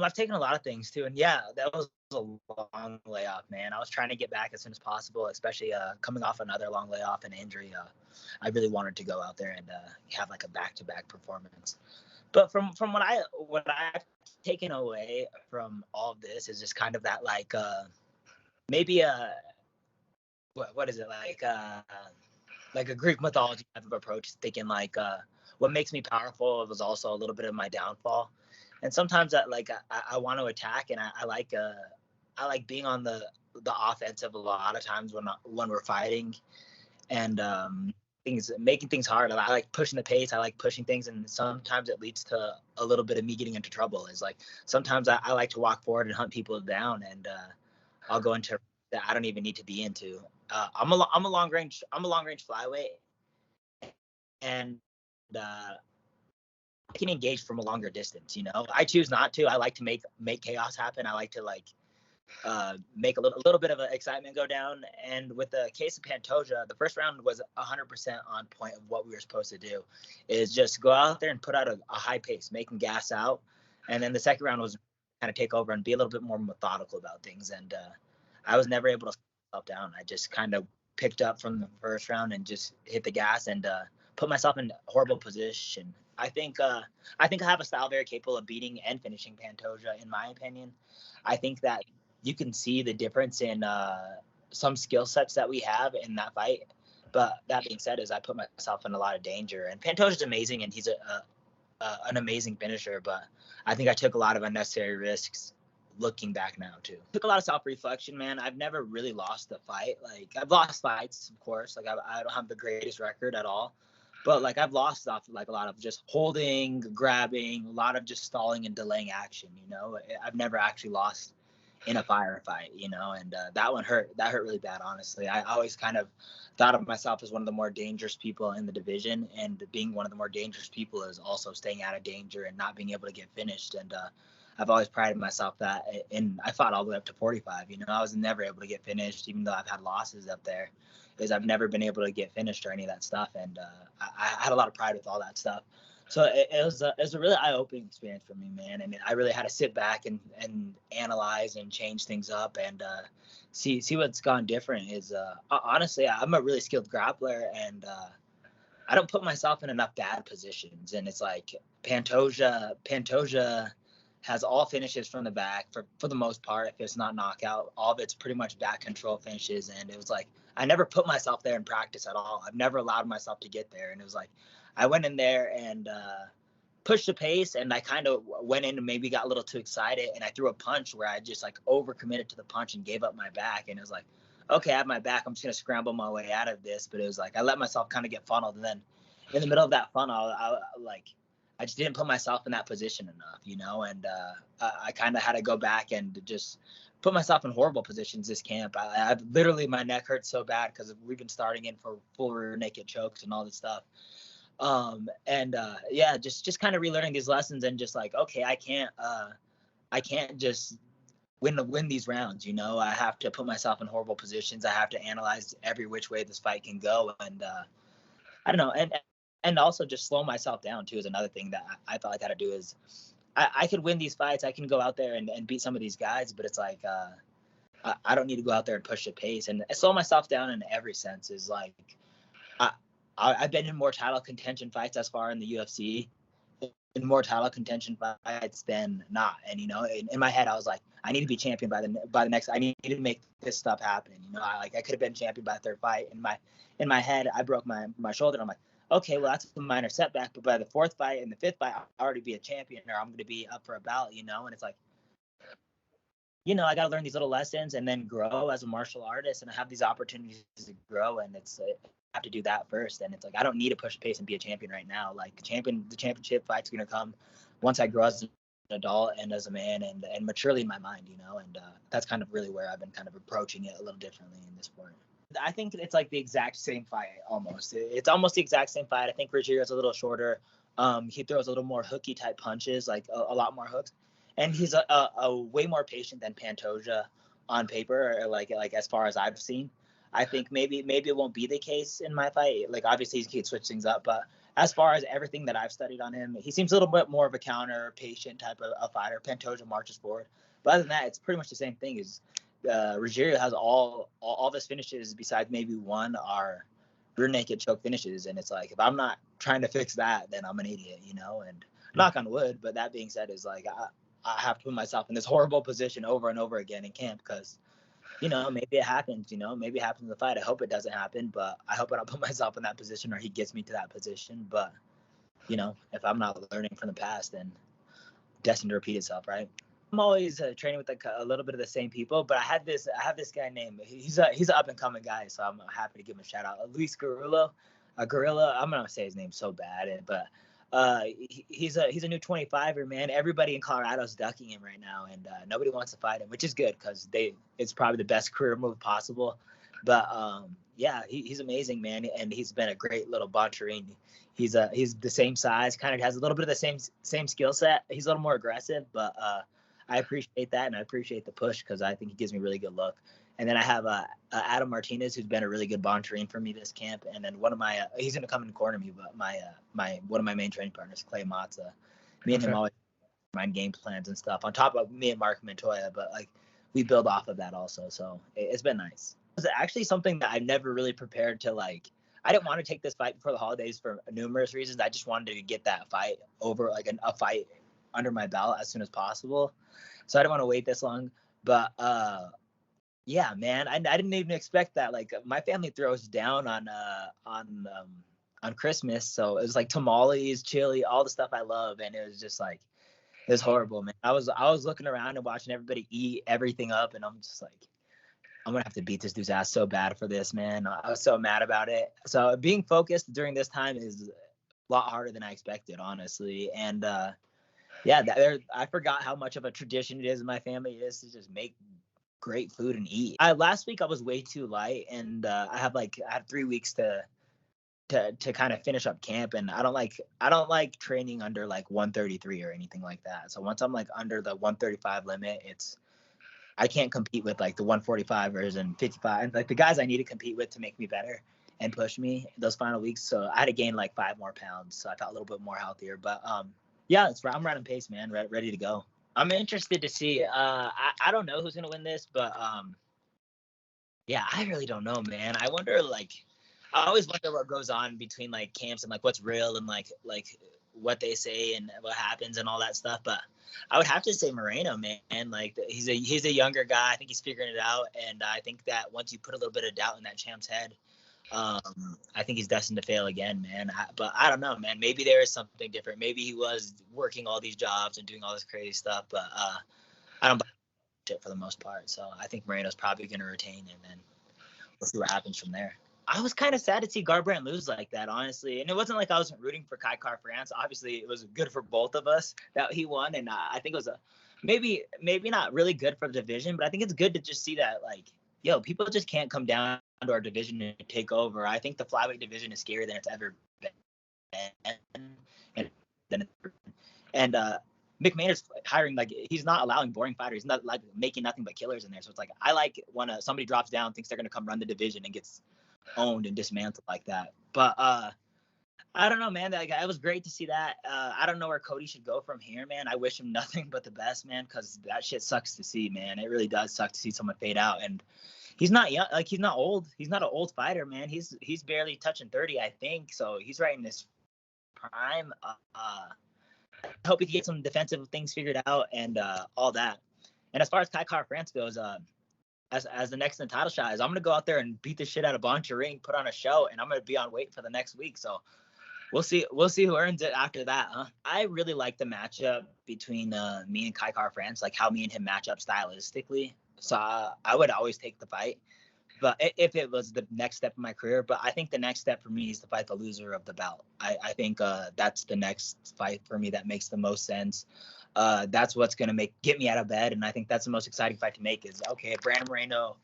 I've taken a lot of things too, and yeah, that was a long layoff, man. I was trying to get back as soon as possible, especially coming off another long layoff and injury. I really wanted to go out there and have like a back-to-back performance. But from what I've taken away from all of this is just kind of that like maybe what is it like a Greek mythology type of approach, thinking like what makes me powerful was also a little bit of my downfall. And sometimes I want to attack, and I like being on the offensive a lot of times when we're fighting, and making things hard. I like pushing the pace. I like pushing things, and sometimes it leads to a little bit of me getting into trouble. Is like sometimes I like to walk forward and hunt people down, and I'll go into that I don't even need to be into. I'm a long range flyweight, and I can engage from a longer distance. I choose not to. I like to make chaos happen. I like to make a little bit of an excitement go down. And with the case of Pantoja, the first round was 100% on point of what we were supposed to do, is just go out there and put out a high pace, making gas out. And then the second round was kind of take over and be a little bit more methodical about things. And I was never able to slow myself down. I just kind of picked up from the first round and just hit the gas and put myself in a horrible position. I think I have a style very capable of beating and finishing Pantoja, in my opinion. I think that you can see the difference in some skill sets that we have in that fight. But that being said, I put myself in a lot of danger. And Pantoja's amazing, and he's an amazing finisher. But I think I took a lot of unnecessary risks looking back now, too. Took a lot of self-reflection, man. I've never really lost a fight. Like, I've lost fights, of course. Like, I don't have the greatest record at all. But, like, I've lost off, like, a lot of just holding, grabbing, a lot of just stalling and delaying action, I've never actually lost in a firefight, and that one hurt. That hurt really bad, honestly. I always kind of thought of myself as one of the more dangerous people in the division, and being one of the more dangerous people is also staying out of danger and not being able to get finished. And I've always prided myself that, and I fought all the way up to 45. I was never able to get finished, even though I've had losses up there. Is I've never been able to get finished or any of that stuff, and I had a lot of pride with all that stuff. So it was a really eye-opening experience for me, man. I mean, I really had to sit back and analyze and change things up and see what's gone different. Is honestly, I'm a really skilled grappler, and I don't put myself in enough bad positions. And it's like Pantoja has all finishes from the back for the most part. If it's not knockout, all of it's pretty much back control finishes. And it was like I never put myself there in practice at all. I've never allowed myself to get there. And it was like I went in there and pushed the pace, and I kind of went in and maybe got a little too excited, and I threw a punch where I just like overcommitted to the punch and gave up my back. And it was like, okay, I have my back. I'm just gonna scramble my way out of this. But it was like I let myself kind of get funneled, and then in the middle of that funnel, I just didn't put myself in that position enough, and I kind of had to go back and just put myself in horrible positions this camp. I've literally, my neck hurts so bad because we've been starting in for full rear naked chokes and all this stuff. Yeah, just kind of relearning these lessons and just like, okay, I can't just win these rounds. I have to put myself in horrible positions. I have to analyze every which way this fight can go. And I don't know. And also just slow myself down too is another thing that I felt like I had to do. Is I could win these fights. I can go out there and beat some of these guys, but it's like, I don't need to go out there and push the pace and slow myself down in every sense. Is like, I've been in more title contention fights as far in the UFC, in more title contention fights than not. And in my head, I was like, I need to be champion by the next. I need to make this stuff happen. I could have been champion by the third fight. In my head, I broke my shoulder. And I'm like, okay, well that's a minor setback, but by the fourth fight and the fifth fight, I'll already be a champion, or I'm going to be up for a ballot. And it's like, I got to learn these little lessons and then grow as a martial artist, and I have these opportunities to grow, and I have to do that first. And it's like I don't need to push pace and be a champion right now. Like the championship fight's going to come once I grow as an adult and as a man and maturely in my mind, and that's kind of really where I've been kind of approaching it a little differently in this sport. I think it's like the exact same fight almost. It's almost the exact same fight. I think Rogerio's a little shorter. He throws a little more hooky type punches, like a lot more hooks. And he's a way more patient than Pantoja on paper, or like as far as I've seen. I think maybe it won't be the case in my fight. Like obviously he can switch things up, but as far as everything that I've studied on him, he seems a little bit more of a counter, patient type of a fighter. Pantoja marches forward. But other than that, it's pretty much the same thing. Is Rogerio has all of his finishes besides maybe one are rear naked choke finishes, and it's like if I'm not trying to fix that, then I'm an idiot, you know. And knock on wood. But that being said, is like I have to put myself in this horrible position over and over again in camp because, you know, maybe it happens, you know, maybe it happens in the fight. I hope it doesn't happen, but I hope I don't put myself in that position or he gets me to that position. But, you know, if I'm not learning from the past, then destined to repeat itself, right? I'm always training with like a little bit of the same people, but I have this guy named, he's an up and coming guy, so I'm happy to give him a shout out. Luis Guerrillo, Gorilla. I'm gonna say his name so bad, but he's a new 25er, man. Everybody in Colorado's ducking him right now, and nobody wants to fight him, which is good because it's probably the best career move possible. But yeah, he's amazing, man, and he's been a great little Bontorin. He's the same size, kind of has a little bit of the same skill set. He's a little more aggressive, but I appreciate that, and I appreciate the push because I think he gives me a really good look. And then I have Adam Martinez, who's been a really good Bontorin for me this camp. And then one of my he's gonna come and corner me, but my one of my main training partners, Clay Matza, me and him always mind game plans and stuff on top of me and Mark Montoya, but like we build off of that also. So it's been nice. It was actually something that I never really prepared to like. I didn't want to take this fight before the holidays for numerous reasons. I just wanted to get that fight over, like a fight under my belt as soon as possible. So I didn't want to wait this long. But yeah, man, I didn't even expect that. Like my family throws down on Christmas, so it was like tamales, chili, all the stuff I love, and it was just like it was horrible, man. I was looking around and watching everybody eat everything up, and I'm just like, I'm gonna have to beat this dude's ass so bad for this, man. I was so mad about it. So being focused during this time is a lot harder than I expected, honestly. And yeah, I forgot how much of a tradition it is in my family is to just make great food and eat. Last week I was way too light, and I had 3 weeks to kind of finish up camp, and I don't like training under like 133 or anything like that. So once I'm like under the 135 limit, I can't compete with like the 145ers and 55 and like the guys I need to compete with to make me better and push me those final weeks. So I had to gain like 5 more pounds, so I felt a little bit more healthier. But yeah, I'm right on pace, man. Ready to go. I'm interested to see. I don't know who's gonna win this, but yeah, I really don't know, man. I wonder, like, I always wonder what goes on between like camps and like what's real and like what they say and what happens and all that stuff. But I would have to say Moreno, man. Like he's a younger guy. I think he's figuring it out, and I think that once you put a little bit of doubt in that champ's head, I think he's destined to fail again, man. But I don't know, man. Maybe there is something different. Maybe he was working all these jobs and doing all this crazy stuff, but I don't buy it for the most part. So I think Moreno's probably going to retain, and then we'll see what happens from there. I was kind of sad to see Garbrandt lose like that, honestly. And it wasn't like I wasn't rooting for Kai Car France. Obviously, it was good for both of us that he won, and I think it was maybe not really good for the division, but I think it's good to just see that, like, yo, people just can't come down to our division and take over. I think the flyweight division is scarier than it's ever been. And Mick Maynard's hiring, like, he's not allowing boring fighters. He's not like making nothing but killers in there. So it's like, I like when somebody drops down, thinks they're going to come run the division and gets owned and dismantled like that. But I don't know, man. It was great to see that. I don't know where Cody should go from here, man. I wish him nothing but the best, man, because that shit sucks to see, man. It really does suck to see someone fade out. And he's not young, like, he's not old. He's not an old fighter, man. He's barely touching 30, I think. So he's right in this prime. I hope he can get some defensive things figured out and all that. And as far as Kai Car France goes, as the next in the title shot is, I'm gonna go out there and beat the shit out of Bontorin, put on a show, and I'm gonna be on weight for the next week. So we'll see who earns it after that, huh? I really like the matchup between me and Kai Car France, like how me and him match up stylistically. So I would always take the fight, but if it was the next step in my career. But I think the next step for me is to fight the loser of the bout. I think that's the next fight for me that makes the most sense. That's what's going to get me out of bed. And I think that's the most exciting fight to make is, okay, if Brandon Moreno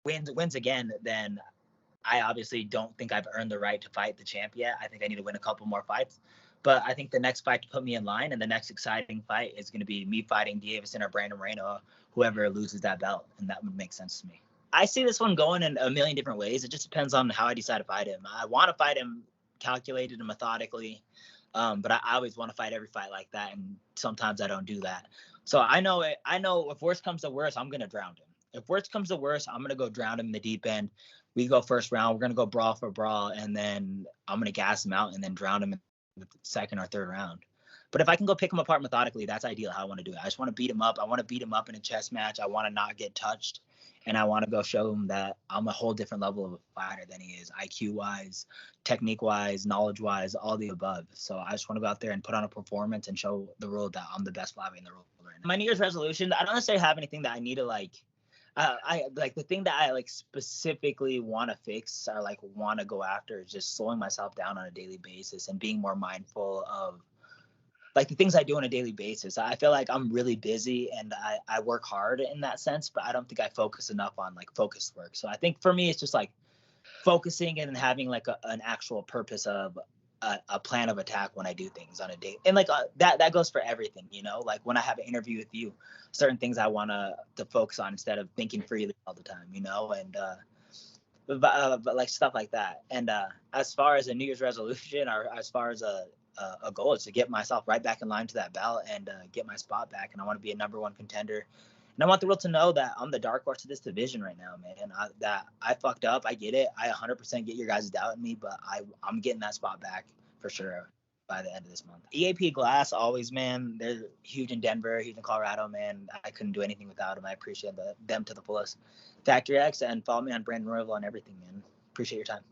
wins again, then I obviously don't think I've earned the right to fight the champ yet. I think I need to win a couple more fights. But I think the next fight to put me in line and the next exciting fight is going to be me fighting Davison or Brandon Moreno, whoever loses that belt. And that would make sense to me. I see this one going in a million different ways. It just depends on how I decide to fight him. I want to fight him calculated and methodically. But I always want to fight every fight like that, and sometimes I don't do that. So I know it. I know if worst comes to worst, I'm gonna drown him. If worst comes to worst, I'm gonna go drown him in the deep end. We go first round. We're gonna go brawl for brawl, and then I'm gonna gas him out and then drown him in the second or third round. But if I can go pick him apart methodically, that's ideal how I want to do it. I just want to beat him up. I want to beat him up in a chess match. I want to not get touched. And I want to go show him that I'm a whole different level of a fighter than he is, IQ-wise, technique-wise, knowledge-wise, all the above. So I just want to go out there and put on a performance and show the world that I'm the best flyweight in the world right now. My New Year's resolution, I don't necessarily have anything that I need to like. I like the thing that I like specifically want to fix or like want to go after is just slowing myself down on a daily basis and being more mindful of like the things I do on a daily basis. I feel like I'm really busy and I work hard in that sense, but I don't think I focus enough on like focused work. So I think for me, it's just like focusing and having like an actual purpose of a plan of attack when I do things on a day. And like that goes for everything, you know, like when I have an interview with you, certain things I want to focus on instead of thinking freely all the time, you know, and but like stuff like that. And as far as a New Year's resolution or as far as a goal is to get myself right back in line to that belt and get my spot back. And I want to be a number one contender. And I want the world to know that I'm the dark horse of this division right now, man. That I fucked up. I get it. I 100% get your guys' doubt in me, but I'm getting that spot back for sure by the end of this month. EAP Glass, always, man. They're huge in Denver, huge in Colorado, man. I couldn't do anything without them. I appreciate them to the fullest. Factory X, and follow me on Brandon Royval on everything, man. Appreciate your time.